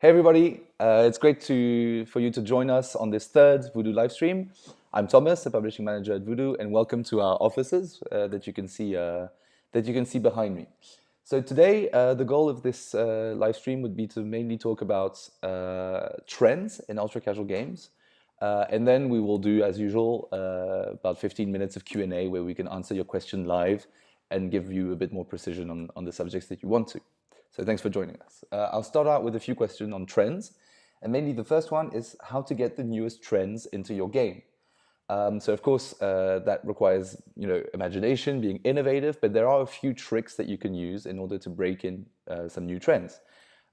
Hey everybody, it's great for you to join us on this third Voodoo live stream. I'm Thomas, the publishing manager at Voodoo, and welcome to our offices that you can see behind me. So today, the goal of this live stream would be to mainly talk about trends in ultra casual games, and then we will do, as usual, about 15 minutes of Q&A where we can answer your question live and give you a bit more precision on the subjects that you want to. So thanks for joining us. I'll start out with a few questions on trends. And mainly the first one is how to get the newest trends into your game. So of course, that requires imagination, being innovative, but there are a few tricks that you can use in order to break in some new trends.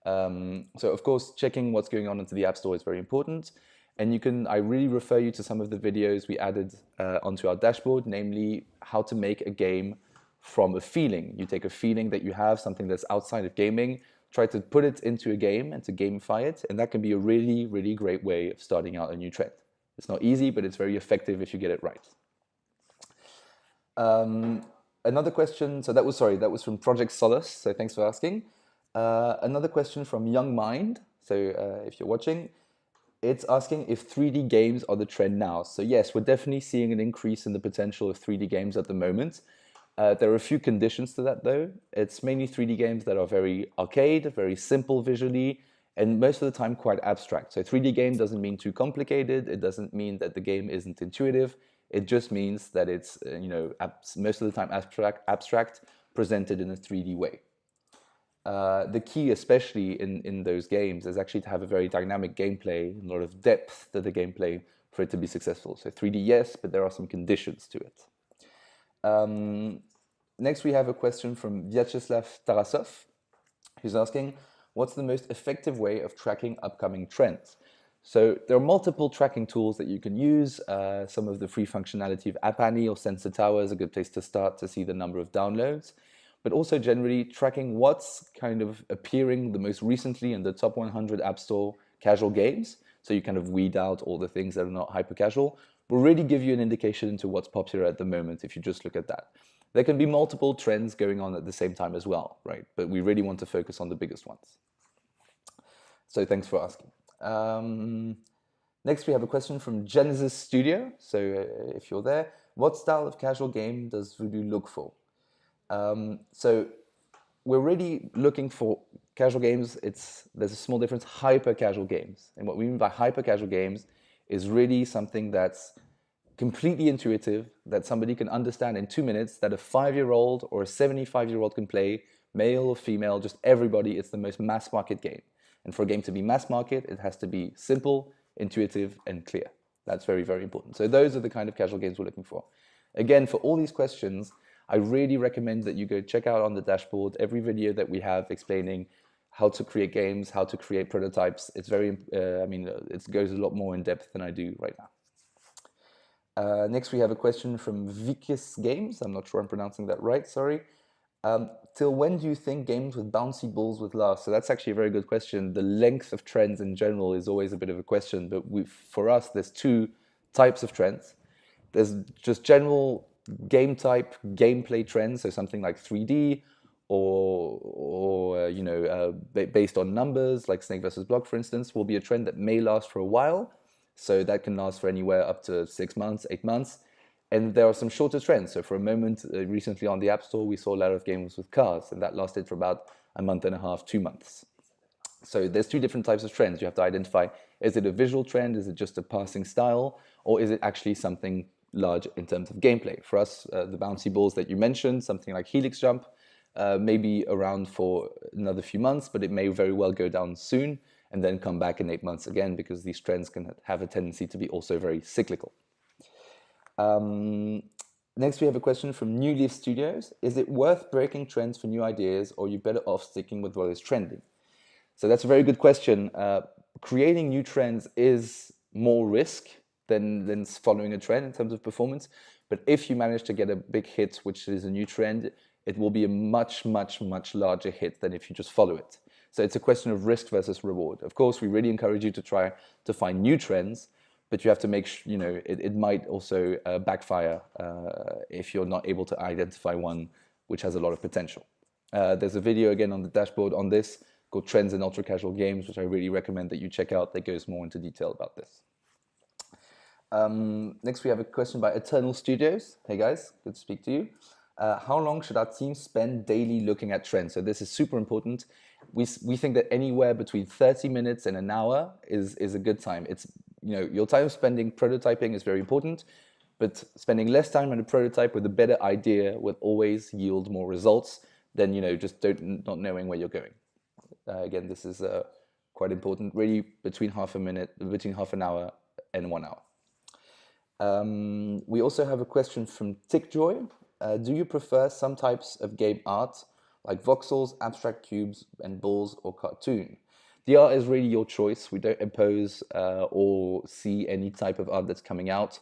So of course, checking what's going on into the App Store is very important. And I really refer you to some of the videos we added onto our dashboard, namely how to make a game from a feeling. You take a feeling that you have, something that's outside of gaming, try to put it into a game and to gamify it, and that can be a really, really great way of starting out a new trend. It's not easy, but it's very effective if you get it right. Another question, that was from Project Solace, so thanks for asking. Another question from Young Mind, so if you're watching, it's asking if 3D games are the trend now. So yes, we're definitely seeing an increase in the potential of 3D games at the moment. There are a few conditions to that, though. It's mainly 3D games that are very arcade, very simple visually, and most of the time quite abstract. So 3D game doesn't mean too complicated. It doesn't mean that the game isn't intuitive. It just means that it's most of the time abstract, presented in a 3D way. The key, especially in those games, is actually to have a very dynamic gameplay, a lot of depth to the gameplay for it to be successful. So 3D, yes, but there are some conditions to it. Next, we have a question from Vyacheslav Tarasov, who's asking, what's the most effective way of tracking upcoming trends? So there are multiple tracking tools that you can use. Some of the free functionality of App Annie or Sensor Tower is a good place to start to see the number of downloads, but also generally tracking what's kind of appearing the most recently in the top 100 App Store casual games. So you kind of weed out all the things that are not hyper casual, will really give you an indication into what's popular at the moment if you just look at that. There can be multiple trends going on at the same time as well, right? But we really want to focus on the biggest ones. So thanks for asking. Next, we have a question from Genesis Studio. So if you're there, what style of casual game does Voodoo look for? So we're really looking for casual games. There's a small difference, hyper casual games. And what we mean by hyper casual games is really something that's completely intuitive, that somebody can understand in 2 minutes, that a 5-year-old or a 75-year-old can play, male or female, just everybody. It's the most mass market game. And for a game to be mass market, it has to be simple, intuitive, and clear. That's very, very important. So those are the kind of casual games we're looking for. Again, for all these questions, I really recommend that you go check out on the dashboard every video that we have explaining how to create games, how to create prototypes. It's very, it goes a lot more in depth than I do right now. Next, we have a question from Vikis Games. I'm not sure I'm pronouncing that right, sorry. Till when do you think games with bouncy balls would last? So that's actually a very good question. The length of trends in general is always a bit of a question, but for us, there's two types of trends. There's just general game type, gameplay trends, so something like 3D, or based on numbers, like Snake versus Block, for instance, will be a trend that may last for a while. So that can last for anywhere up to 6 months, 8 months. And there are some shorter trends. So for a moment, recently on the App Store, we saw a lot of games with cars, and that lasted for about a month and a half, 2 months. So there's two different types of trends. You have to identify, is it a visual trend? Is it just a passing style? Or is it actually something large in terms of gameplay? For us, the bouncy balls that you mentioned, something like Helix Jump, may be around for another few months, but it may very well go down soon and then come back in 8 months again, because these trends can have a tendency to be also very cyclical. Next, we have a question from New Leaf Studios. Is it worth breaking trends for new ideas, or are you better off sticking with what is trending? So that's a very good question. Creating new trends is more risk than following a trend in terms of performance. But if you manage to get a big hit, which is a new trend, it will be a much, much, much larger hit than if you just follow it. So it's a question of risk versus reward. Of course, we really encourage you to try to find new trends, but you have to make sure, it might also backfire if you're not able to identify one which has a lot of potential. There's a video again on the dashboard on this, called Trends in Ultra Casual Games, which I really recommend that you check out. That goes more into detail about this. Next, we have a question by Eternal Studios. Hey guys, good to speak to you. How long should our team spend daily looking at trends? So this is super important. We think that anywhere between 30 minutes and an hour is a good time. It's, your time spending prototyping is very important, but spending less time on a prototype with a better idea will always yield more results than, just not knowing where you're going. Again, this is quite important. Really, between half an hour and 1 hour. We also have a question from Tickjoy. Do you prefer some types of game art, like voxels, abstract cubes, and balls, or cartoon? The art is really your choice. We don't impose or see any type of art that's coming out.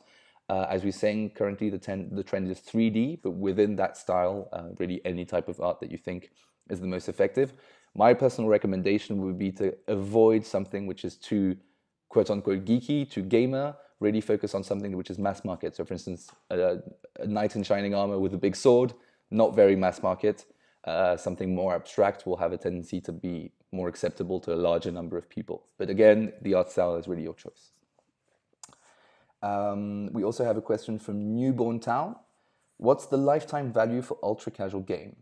As we're saying, currently the trend is 3D, but within that style, really any type of art that you think is the most effective. My personal recommendation would be to avoid something which is too quote-unquote geeky, too gamer. Really focus on something which is mass market. So for instance, a knight in shining armor with a big sword, not very mass market. Something more abstract will have a tendency to be more acceptable to a larger number of people. But again, the art style is really your choice. We also have a question from Newborn Town. What's the lifetime value for ultra casual game?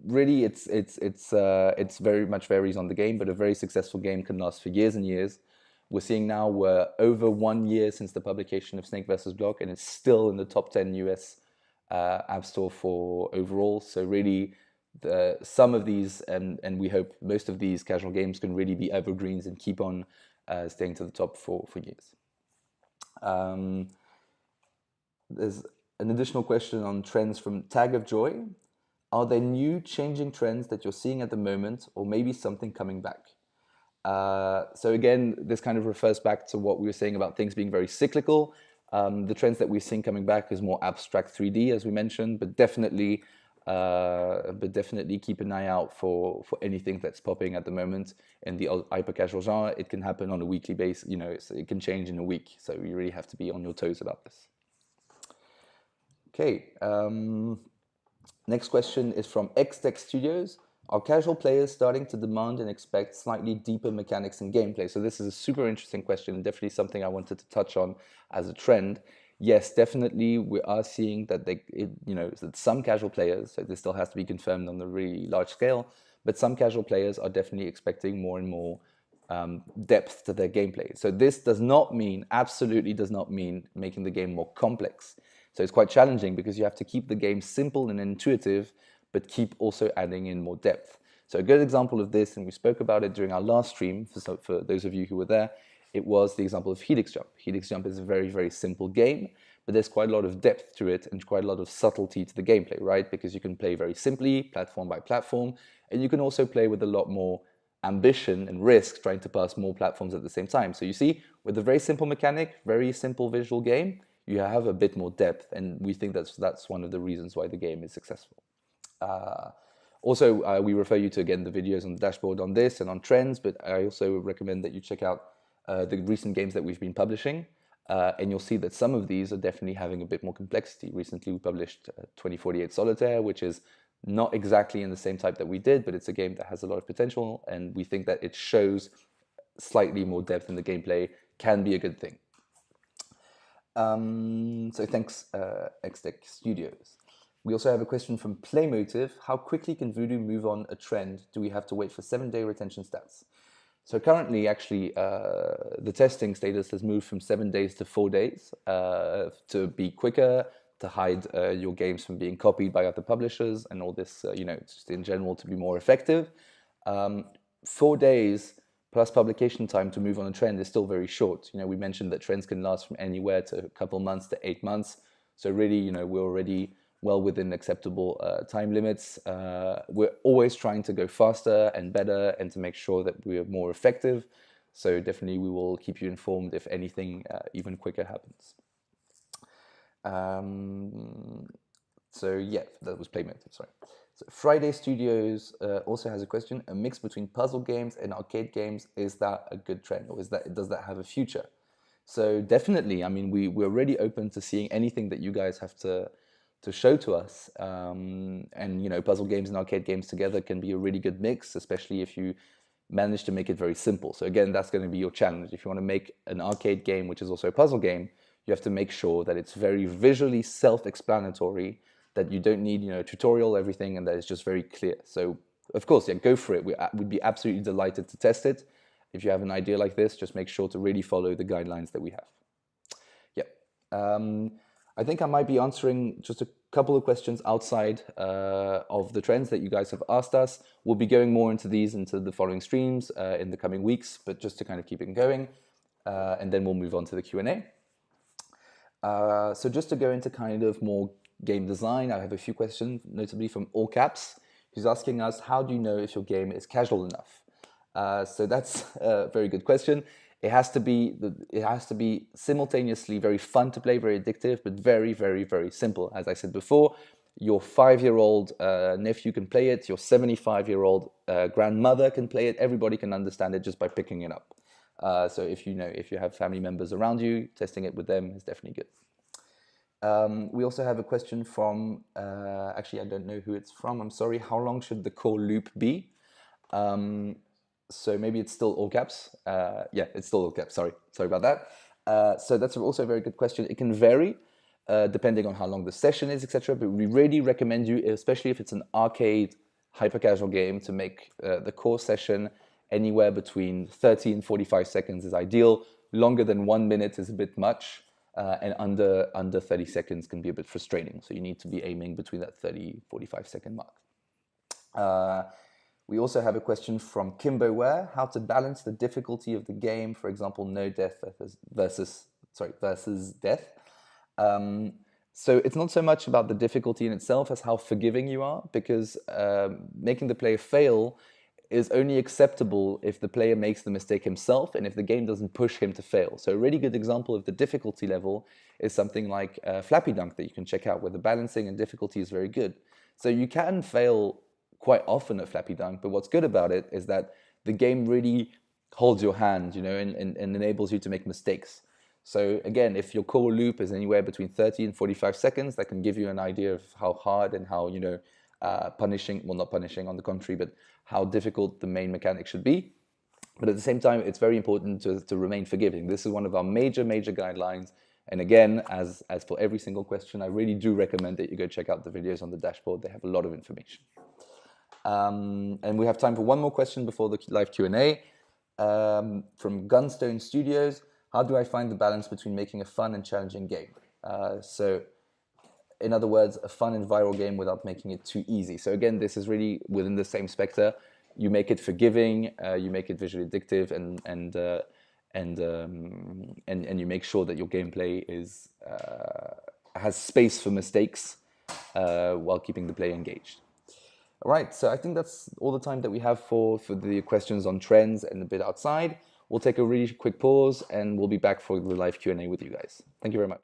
Really, it's very much varies on the game, but a very successful game can last for years and years. We're seeing now we're over 1 year since the publication of Snake vs. Block, and it's still in the top 10 US App Store for overall. So really, some of these, and we hope most of these casual games can really be evergreens and keep on staying to the top for years. There's an additional question on trends from Tag of Joy. Are there new changing trends that you're seeing at the moment, or maybe something coming back? So again, this kind of refers back to what we were saying about things being very cyclical. The trends that we're seeing coming back is more abstract 3D, as we mentioned, but definitely keep an eye out for anything that's popping at the moment in the hyper casual genre. It can happen on a weekly basis, it can change in a week. So you really have to be on your toes about this. Okay, next question is from Xtech Studios. Are casual players starting to demand and expect slightly deeper mechanics in gameplay? So this is a super interesting question, and definitely something I wanted to touch on as a trend. Yes, definitely, we are seeing that that some casual players, so this still has to be confirmed on the really large scale, but some casual players are definitely expecting more and more depth to their gameplay. So this absolutely does not mean making the game more complex. So it's quite challenging because you have to keep the game simple and intuitive, but keep also adding in more depth. So a good example of this, and we spoke about it during our last stream, for those of you who were there, it was the example of Helix Jump. Helix Jump is a very, very simple game, but there's quite a lot of depth to it and quite a lot of subtlety to the gameplay, right? Because you can play very simply, platform by platform, and you can also play with a lot more ambition and risk, trying to pass more platforms at the same time. So you see, with a very simple mechanic, very simple visual game, you have a bit more depth, and we think that's one of the reasons why the game is successful. Also, we refer you to, again, the videos on the dashboard on this and on trends, but I also recommend that you check out the recent games that we've been publishing, and you'll see that some of these are definitely having a bit more complexity. Recently, we published 2048 Solitaire, which is not exactly in the same type that we did, but it's a game that has a lot of potential, and we think that it shows slightly more depth in the gameplay can be a good thing. So thanks, Xtech Studios. We also have a question from Playmotive. How quickly can Voodoo move on a trend? Do we have to wait for 7-day retention stats? So currently, actually, the testing status has moved from 7 days to 4 days to be quicker, to hide your games from being copied by other publishers, and all this, just in general to be more effective. 4 days plus publication time to move on a trend is still very short. We mentioned that trends can last from anywhere to a couple months to 8 months. So really, we're already well within acceptable time limits. We're always trying to go faster and better and to make sure that we are more effective. So definitely we will keep you informed if anything even quicker happens. So yeah, that was Playmotive, sorry. So Friday Studios also has a question. A mix between puzzle games and arcade games, is that a good trend, or does that have a future? So definitely, I mean, we're really open to seeing anything that you guys have to to show to us. And puzzle games and arcade games together can be a really good mix, especially if you manage to make it very simple. So again, that's going to be your challenge. If you want to make an arcade game, which is also a puzzle game, you have to make sure that it's very visually self-explanatory, that you don't need, tutorial everything, and that it's just very clear. So of course, yeah, go for it. We'd be absolutely delighted to test it. If you have an idea like this, just make sure to really follow the guidelines that we have. Yeah. I think I might be answering just a couple of questions outside of the trends that you guys have asked us. We'll be going more into these into the following streams in the coming weeks, but just to kind of keep it going, and then we'll move on to the Q&A. So just to go into kind of more game design, I have a few questions, notably from All Caps, who's asking us, how do you know if your game is casual enough? So that's a very good question. It has to be simultaneously very fun to play, very addictive, but very, very, very simple. As I said before, your 5-year-old nephew can play it. Your 75-year-old grandmother can play it. Everybody can understand it just by picking it up. So if you have family members around you, testing it with them is definitely good. We also have a question from, actually I don't know who it's from, I'm sorry. How long should the core loop be? So maybe it's still all caps. Yeah, it's still all caps, sorry about that. So that's also a very good question. It can vary depending on how long the session is, etc. But we really recommend you, especially if it's an arcade hyper-casual game, to make the core session anywhere between 30 and 45 seconds is ideal. Longer than 1 minute is a bit much, and under 30 seconds can be a bit frustrating. So you need to be aiming between that 30-45 second mark. We also have a question from Kimbo Ware, how to balance the difficulty of the game, for example, no death versus death. So it's not so much about the difficulty in itself as how forgiving you are, because making the player fail is only acceptable if the player makes the mistake himself and if the game doesn't push him to fail. So a really good example of the difficulty level is something like Flappy Dunk that you can check out, where the balancing and difficulty is very good. So you can fail quite often at Flappy Dunk, but what's good about it is that the game really holds your hand, and enables you to make mistakes. So again, if your core loop is anywhere between 30 and 45 seconds, that can give you an idea of how hard and how, punishing, well, not punishing on the contrary, but how difficult the main mechanic should be. But at the same time, it's very important to remain forgiving. This is one of our major guidelines. And again, as for every single question, I really do recommend that you go check out the videos on the dashboard. They have a lot of information. And we have time for one more question before the live Q&A. From Gunstone Studios, how do I find the balance between making a fun and challenging game? So in other words, a fun and viral game without making it too easy. So again, this is really within the same spectre. You make it forgiving, you make it visually addictive, and you make sure that your gameplay has space for mistakes while keeping the player engaged. All right, so I think that's all the time that we have for the questions on trends and a bit outside. We'll take a really quick pause and we'll be back for the live Q&A with you guys. Thank you very much.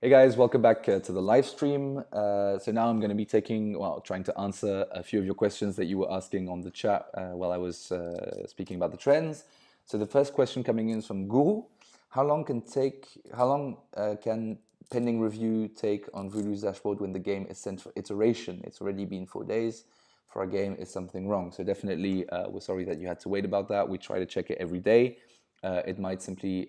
Hey guys, welcome back to the live stream. So now I'm going to be trying to answer a few of your questions that you were asking on the chat while I was speaking about the trends. So the first question coming in is from Guru. How long can pending review take on Voodoo's dashboard when the game is sent for iteration? It's already been 4 days for our game. Is something wrong? So definitely, we're sorry that you had to wait about that. We try to check it every day. It might simply,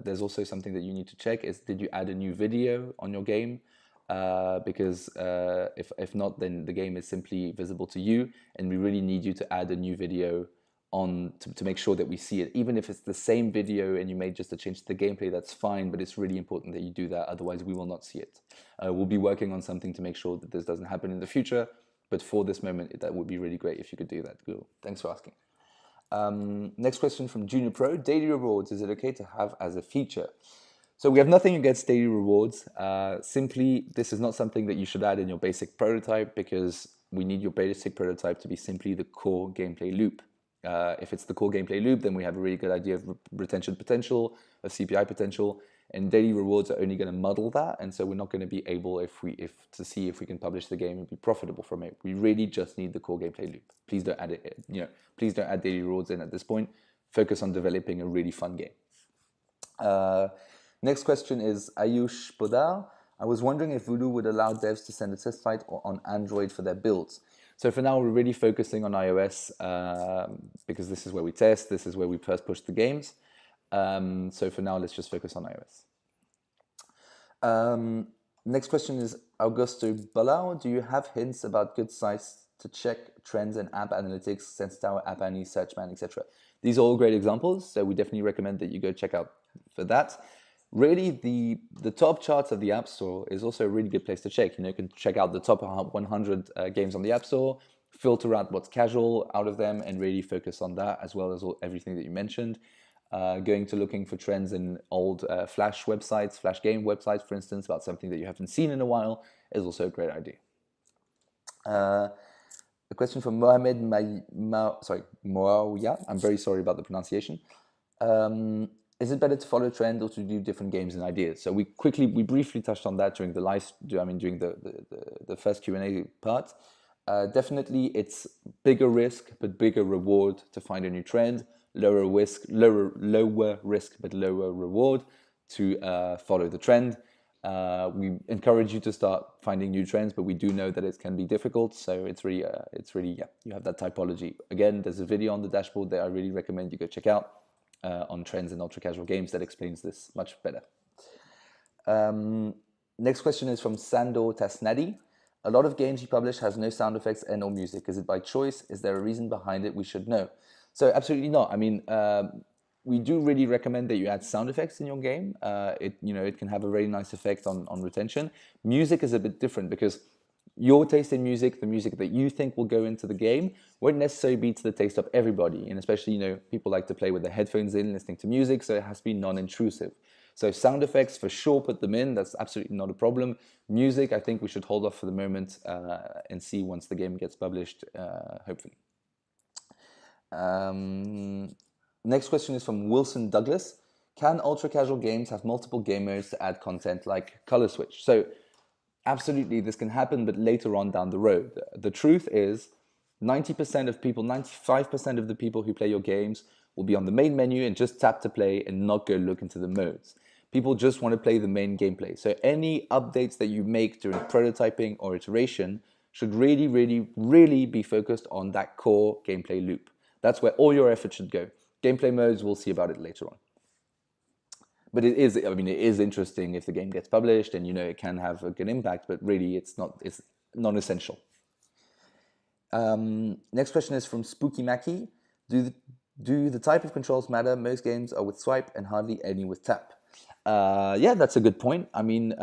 there's also something that you need to check is, did you add a new video on your game? Because if not, then the game is simply visible to you, and we really need you to add a new video on to make sure that we see it. Even if it's the same video and you made just a change to the gameplay, that's fine, but it's really important that you do that, otherwise we will not see it. We'll be working on something to make sure that this doesn't happen in the future, but for this moment, that would be really great if you could do that. Cool. Thanks for asking. Next question from Junior Pro. Daily rewards, is it okay to have as a feature? So we have nothing against daily rewards. Simply, this is not something that you should add in your basic prototype, because we need your basic prototype to be simply the core gameplay loop. If it's the core gameplay loop, then we have a really good idea of retention potential, of CPI potential, and daily rewards are only going to muddle that, and so we're not going to be able to see if we can publish the game and be profitable from it. We really just need the core gameplay loop. Please don't add it. Please don't add daily rewards in at this point. Focus on developing a really fun game. Next question is Ayush Podar. I was wondering if Voodoo would allow devs to send a test flight on Android for their builds. So for now, we're really focusing on iOS because this is where we test. This is where we first push the games. So for now, let's just focus on iOS. Next question is Augusto Balao. Do you have hints about good sites to check trends in app analytics, Sensor Tower, App Annie, Searchman, etc.? These are all great examples, so we definitely recommend that you go check out for that. Really, the top charts of the App Store is also a really good place to check. You can check out the top 100 games on the App Store, filter out what's casual out of them, and really focus on that, as well as everything that you mentioned. Going to looking for trends in old Flash websites, Flash game websites, for instance, about something that you haven't seen in a while, is also a great idea. A question from Mohamed Moawia. I'm very sorry about the pronunciation. Is it better to follow trend or to do different games and ideas? So we briefly touched on that during the first Q&A part. Definitely, it's bigger risk but bigger reward to find a new trend. Lower risk but lower reward to follow the trend. We encourage you to start finding new trends, but we do know that it can be difficult. So it's really you have that typology. Again, there's a video on the dashboard that I really recommend you go check out on trends in ultra casual games that explains this much better. Next question is from Sandor Tasnadi. A lot of games you publish has no sound effects and or music. Is it by choice? Is there a reason behind it we should know? So absolutely not. I mean, we do really recommend that you add sound effects in your game. It can have a very nice effect on retention. Music is a bit different because your taste in music, the music that you think will go into the game, won't necessarily be to the taste of everybody. And especially, people like to play with their headphones in, listening to music, so it has to be non-intrusive. So sound effects, for sure, put them in. That's absolutely not a problem. Music, I think we should hold off for the moment and see once the game gets published, hopefully. Next question is from Wilson Douglas. Can ultra casual games have multiple game modes to add content like color switch? So absolutely, this can happen, but later on down the road. The truth is 90% of people, 95% of the people who play your games will be on the main menu and just tap to play and not go look into the modes. People just want to play the main gameplay. So any updates that you make during prototyping or iteration should really, really, really be focused on that core gameplay loop. That's where all your effort should go. Gameplay modes, we'll see about it later on. But it is interesting if the game gets published and, it can have a good impact, but really it's non-essential. Next question is from Spooky Mackie. Do the type of controls matter? Most games are with swipe and hardly any with tap. Yeah, that's a good point. I mean,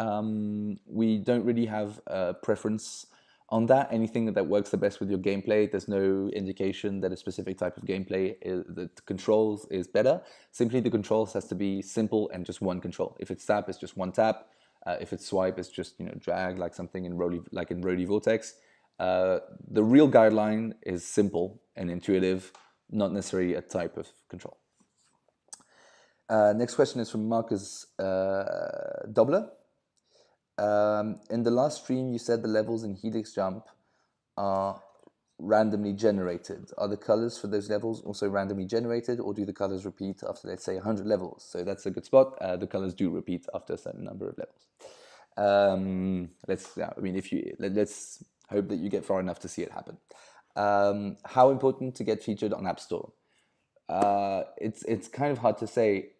we don't really have a preference on that. Anything that works the best with your gameplay, there's no indication that a specific type of gameplay, the controls is better. Simply the controls has to be simple and just one control. If it's tap, it's just one tap. If it's swipe, it's just drag, like something in Roly Vortex. The real guideline is simple and intuitive, not necessarily a type of control. Next question is from Marcus Dobler. In the last stream, you said the levels in Helix Jump are randomly generated. Are the colors for those levels also randomly generated, or do the colors repeat after, let's say, 100 levels? So that's a good spot. The colors do repeat after a certain number of levels. Let's hope that you get far enough to see it happen. How important to get featured on App Store? It's kind of hard to say.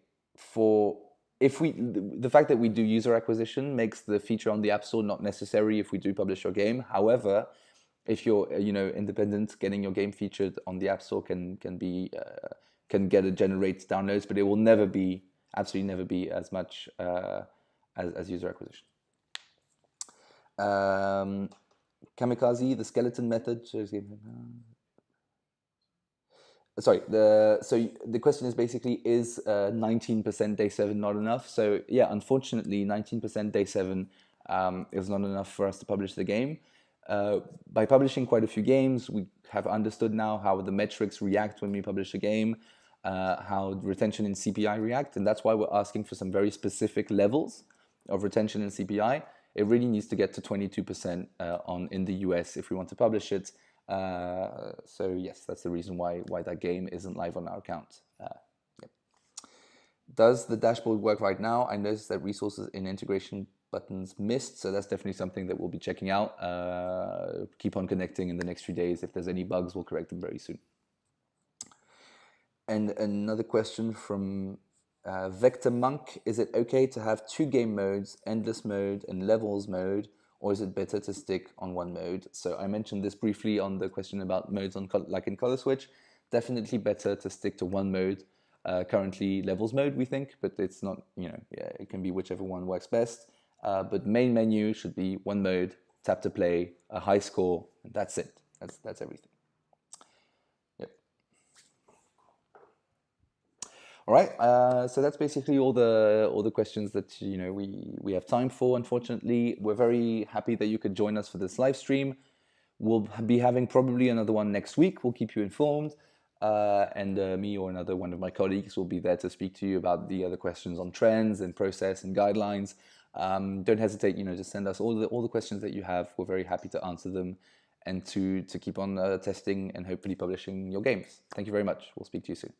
The fact that we do user acquisition makes the feature on the App Store not necessary if we do publish your game. However, if you're independent, getting your game featured on the App Store can generate downloads, but it will absolutely never be as much as user acquisition. Kamikaze, the skeleton method shows game. Sorry, so the question is basically, is 19% day 7 not enough? So yeah, unfortunately, 19% day 7 is not enough for us to publish the game. By publishing quite a few games, we have understood now how the metrics react when we publish a game, how retention and CPI react, and that's why we're asking for some very specific levels of retention and CPI. It really needs to get to 22% in the US if we want to publish it. So yes, that's the reason why that game isn't live on our account. Yep. Does the dashboard work right now? I noticed that resources in integration buttons missed, so that's definitely something that we'll be checking out. Keep on connecting in the next few days. If there's any bugs, we'll correct them very soon. And another question from Vector Monk. Is it okay to have 2 game modes, endless mode and levels mode, or is it better to stick on one mode? So I mentioned this briefly on the question about modes like in Color Switch. Definitely better to stick to one mode. Currently levels mode, we think, but it's not, it can be whichever one works best. But main menu should be one mode, tap to play, a high score, and that's it. That's everything. Yep. All right. So that's basically all the questions that we have time for. Unfortunately, we're very happy that you could join us for this live stream. We'll be having probably another one next week. We'll keep you informed. And me or another one of my colleagues will be there to speak to you about the other questions on trends and process and guidelines. Don't hesitate, just send us all the questions that you have. We're very happy to answer them and to keep on testing and hopefully publishing your games. Thank you very much. We'll speak to you soon.